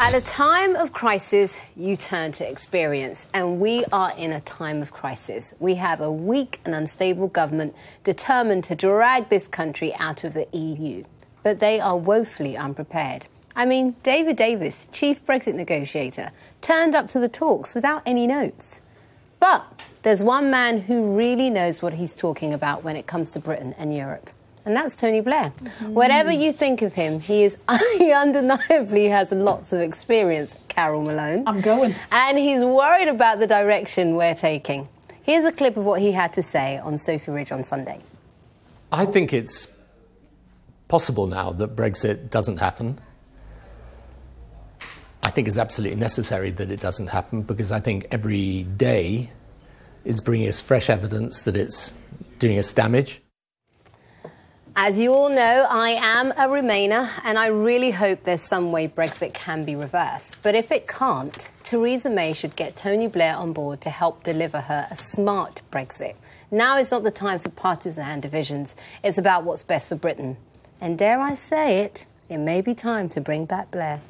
At a time of crisis, you turn to experience, and we are in a time of crisis. We have a weak and unstable government determined to drag this country out of the EU. But they are woefully unprepared. I mean, David Davis, chief Brexit negotiator, turned up to the talks without any notes. But there's one man who really knows what he's talking about when it comes to Britain and Europe. And that's Tony Blair. Whatever you think of him, he undeniably has lots of experience, Carol Malone. I'm going. And he's worried about the direction we're taking. Here's a clip of what he had to say on Sophie Ridge on Sunday. I think it's possible now that Brexit doesn't happen. I think it's absolutely necessary that it doesn't happen, because I think every day is bringing us fresh evidence that it's doing us damage. As you all know, I am a Remainer, and I really hope there's some way Brexit can be reversed. But if it can't, Theresa May should get Tony Blair on board to help deliver her a smart Brexit. Now is not the time for partisan divisions. It's about what's best for Britain. And dare I say it, it may be time to bring back Blair.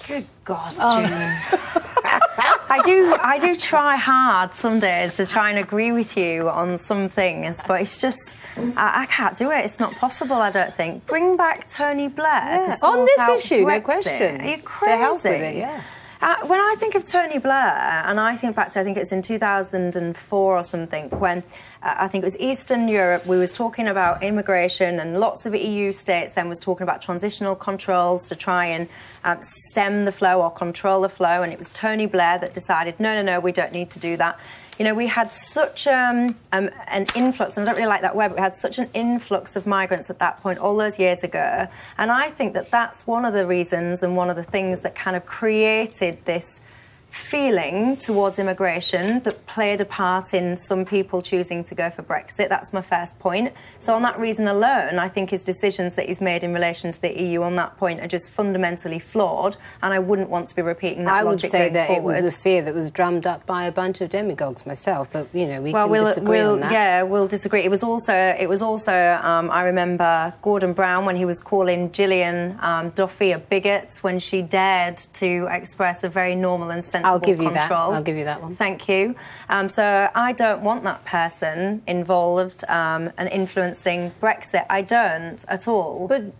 Good God, June. I do try hard some days to try and agree with you on some things, but it's just, I can't do it. It's not possible, I don't think. Bring back Tony Blair to sort on this out issue, Brexit. no question. Are you crazy? To help with it, yeah. When I think of Tony Blair, and I think back to, I think it was in 2004 or something, when I think it was Eastern Europe, we was talking about immigration, and lots of EU states then was talking about transitional controls to try and stem the flow or control the flow, and it was Tony Blair that decided, no, we don't need to do that. You know, we had such an influx, and I don't really like that word, but we had such an influx of migrants at that point all those years ago. And I think that that's one of the reasons and one of the things that kind of created this feeling towards immigration that played a part in some people choosing to go for Brexit. That's my first point. So on that reason alone, I think his decisions that he's made in relation to the EU on that point are just fundamentally flawed, and I wouldn't want to be repeating that logic going forward. I would say that it was a fear that was drummed up by a bunch of demagogues myself, but, you know, we can disagree on that. Yeah, we'll disagree. It was also I remember Gordon Brown when he was calling Gillian Duffy a bigot when she dared to express a very normal and sensible I'll give you control. that. I'll give you that one. Thank you. So I don't want that person involved and influencing Brexit. I don't at all. But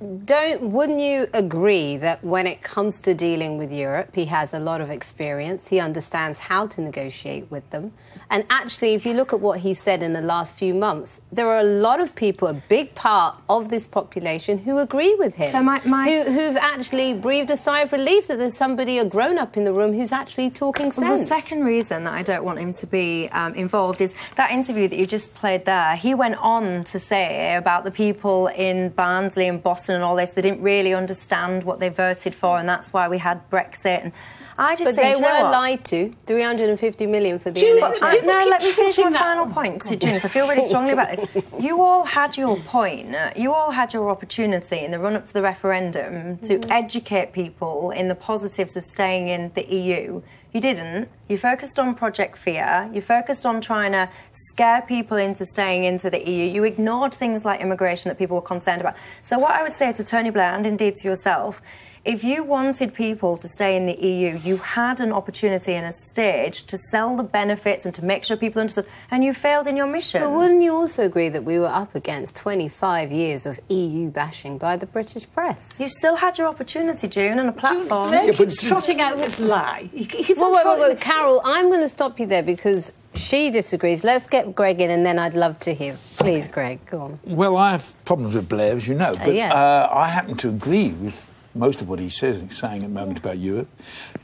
wouldn't you agree that when it comes to dealing with Europe, he has a lot of experience, he understands how to negotiate with them? And actually, if you look at what he said in the last few months, there are a lot of people, a big part of this population, who agree with him. So who've actually breathed a sigh of relief that there's somebody, a grown-up in the room, who's actually talking sense. Well, the second reason that I don't want him to be involved is that interview that you just played there. He went on to say about the people in Barnsley and Boston and all this, they didn't really understand what they voted for, and that's why we had Brexit. And I just think, they were lied to. 350 million for the NHS. No, let me finish my final point, James. I feel really strongly about this. You all had your point. You all had your opportunity in the run-up to the referendum to educate people in the positives of staying in the EU. You didn't. You focused on Project Fear. You focused on trying to scare people into staying into the EU. You ignored things like immigration that people were concerned about. So what I would say to Tony Blair, and indeed to yourself, if you wanted people to stay in the EU, you had an opportunity and a stage to sell the benefits and to make sure people understood, and you failed in your mission. But wouldn't you also agree that we were up against 25 years of EU bashing by the British press? You still had your opportunity, June, and a platform. June, he keeps trotting out this lie. Wait, Carol, I'm going to stop you there because she disagrees. Let's get Greg in, and then I'd love to hear. Please, Greg, go on. Well, I have problems with Blair, as you know, but I happen to agree with most of what he's saying at the moment about Europe.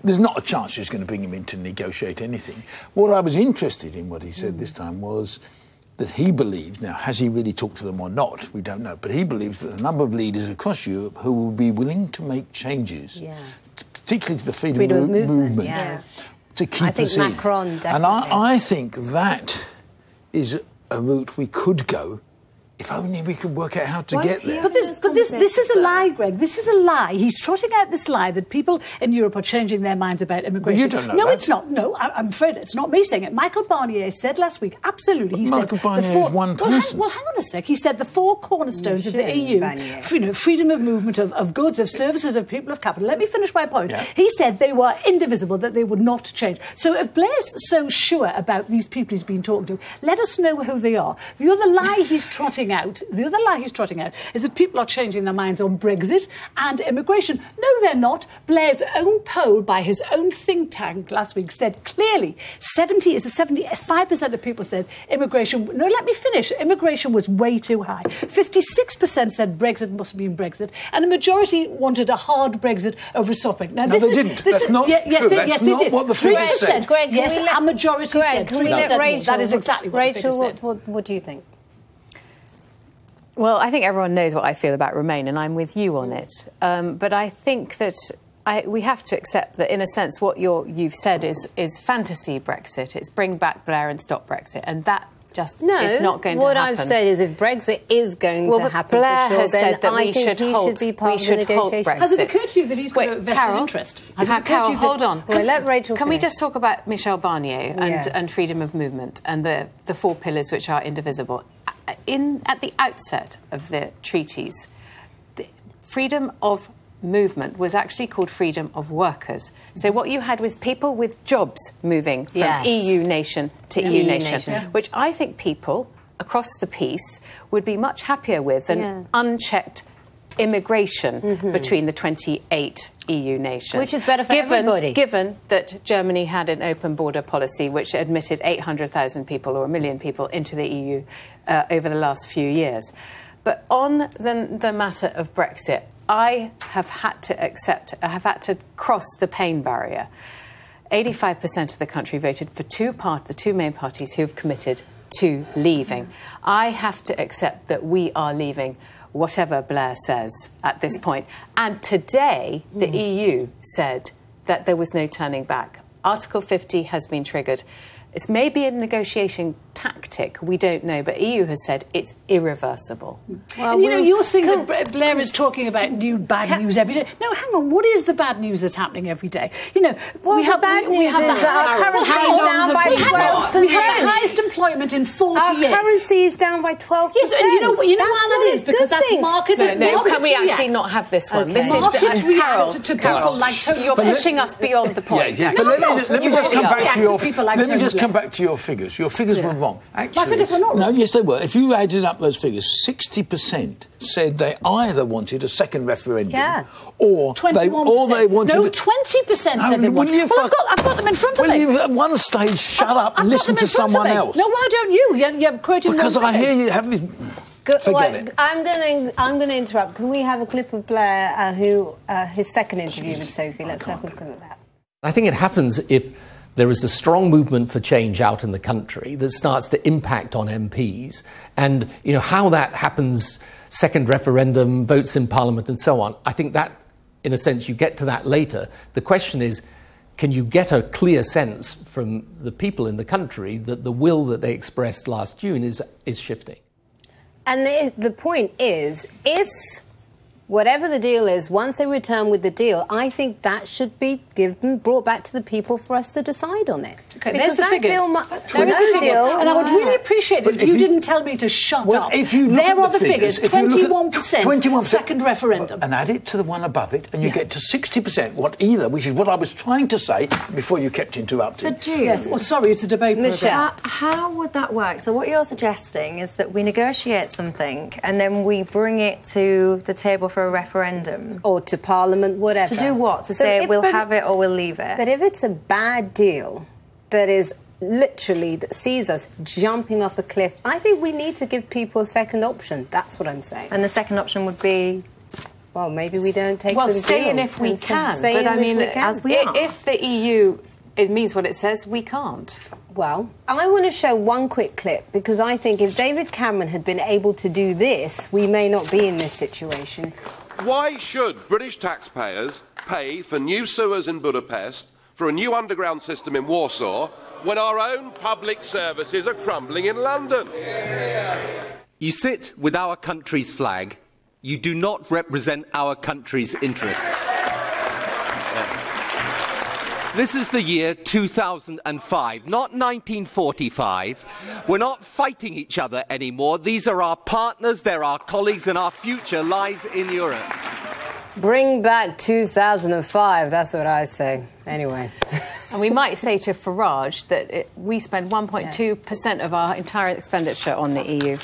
There's not a chance she's going to bring him in to negotiate anything. What I was interested in, what he said this time, was that he believes, now, has he really talked to them or not? We don't know. But he believes that a number of leaders across Europe who will be willing to make changes, particularly to the freedom of movement, to keep us in. Macron, definitely. And I think that is a route we could go If only we could work out how to get there. But this is a lie, Greg. This is a lie. He's trotting out this lie that people in Europe are changing their minds about immigration. But you don't know No, that. it's not. No, I'm afraid it's not me saying it. Michael Barnier said last week, absolutely. Michael Barnier is one person. Well, hang on a sec. He said the four cornerstones of the EU, freedom of movement of goods, of services, of people, of capital. Let me finish my point. Yeah. He said they were indivisible, that they would not change. So if Blair's so sure about these people he's been talking to, let us know who they are. The other lie he's trotting out is that people are changing their minds on Brexit and immigration. No, they're not. Blair's own poll by his own think tank last week said clearly 75% of people said immigration... No, let me finish. Immigration was way too high. 56% said Brexit must mean Brexit, and a majority wanted a hard Brexit over a soft Brexit. Now, no, they didn't. That's not true. Yes, they did. What the figures said. Greg, yes, a majority said. Can we let Rachel... That is exactly what Rachel, the figures said. what do you think? Well, I think everyone knows what I feel about Remain, and I'm with you on it. But I think that we have to accept that, in a sense, what you've said is fantasy Brexit. It's bring back Blair and stop Brexit, and that just is not going to happen. What I've said is if Brexit is going to happen Blair for sure, has then said that I think he should be part of the negotiation. Has it occurred to you that he's got a vested interest? Carol, hold on. Well, let Rachel Can we finish. just talk about Michel Barnier and freedom of movement and the four pillars which are indivisible? At the outset of the treaties, the freedom of movement was actually called freedom of workers. So what you had was people with jobs moving from EU nation to EU nation, which I think people across the piece would be much happier with than unchecked immigration between the 28 EU nations. Which is better for everybody. Given that Germany had an open border policy which admitted 800,000 people or 1 million people into the EU over the last few years. But on the matter of Brexit, I have had to cross the pain barrier. 85% of the country voted for the two main parties who have committed to leaving. I have to accept that we are leaving, whatever Blair says at this point. And today, the EU said that there was no turning back. Article 50 has been triggered. It's maybe a negotiation tactic, we don't know, but EU has said it's irreversible. Well, you're saying that Blair is talking about bad news every day. No, hang on, what is the bad news that's happening every day? We have bad news is our currency is down by 12%. We have the highest employment in 40 years. Our currency is down by 12%. Yes, and you know why that is? Because that's markets. No, can we actually not have this one? Okay. Markets react to people like Tony. You're pushing us beyond the point. But let me just come back to your figures. Your figures were wrong. Actually, my figures were not wrong. No, yes, they were. If you added up those figures, 60% said they either wanted a second referendum or they wanted... No, 20% said they wanted... Well, I've got them in front of me. Well, at one stage, shut up and listen to someone else. No, why don't you? You're quoting... Because I hear you have this... Forget it. I'm going to interrupt. Can we have a clip of Blair, his second interview with Sophie? Let's have a look at that. I think it happens if there is a strong movement for change out in the country that starts to impact on MPs, and how that happens, second referendum, votes in Parliament and so on. I think that, in a sense, you get to that later. The question is, can you get a clear sense from the people in the country that the will that they expressed last June is shifting? And the point is, if whatever the deal is, once they return with the deal, I think that should be brought back to the people for us to decide on it. Okay, there's the figures. There is the deal. And I would really appreciate it if you didn't tell me to shut up. If you look there at are the figures. 21% second referendum. And add it to the one above it, and you get to 60%, which is what I was trying to say before you kept interrupting. Yes, well, sorry, it's a debate. Michelle, how would that work? So what you're suggesting is that we negotiate something and then we bring it to the table for a referendum. Or to Parliament, whatever. To do what? To say we'll have it or we'll leave it? But if it's a bad deal that is literally, that sees us jumping off a cliff, I think we need to give people a second option. That's what I'm saying. And the second option would be... Well, maybe we don't take the deal. Well, stay in if we can. But I mean, as we are. If the EU means what it says, we can't. Well, I want to show one quick clip, because I think if David Cameron had been able to do this, we may not be in this situation. Why should British taxpayers pay for new sewers in Budapest, for a new underground system in Warsaw, when our own public services are crumbling in London? You sit with our country's flag. You do not represent our country's interests. This is the year 2005, not 1945. We're not fighting each other anymore. These are our partners, they're our colleagues, and our future lies in Europe. Bring back 2005, that's what I say. Anyway. And we might say to Farage that we spend 1.2% of our entire expenditure on the EU.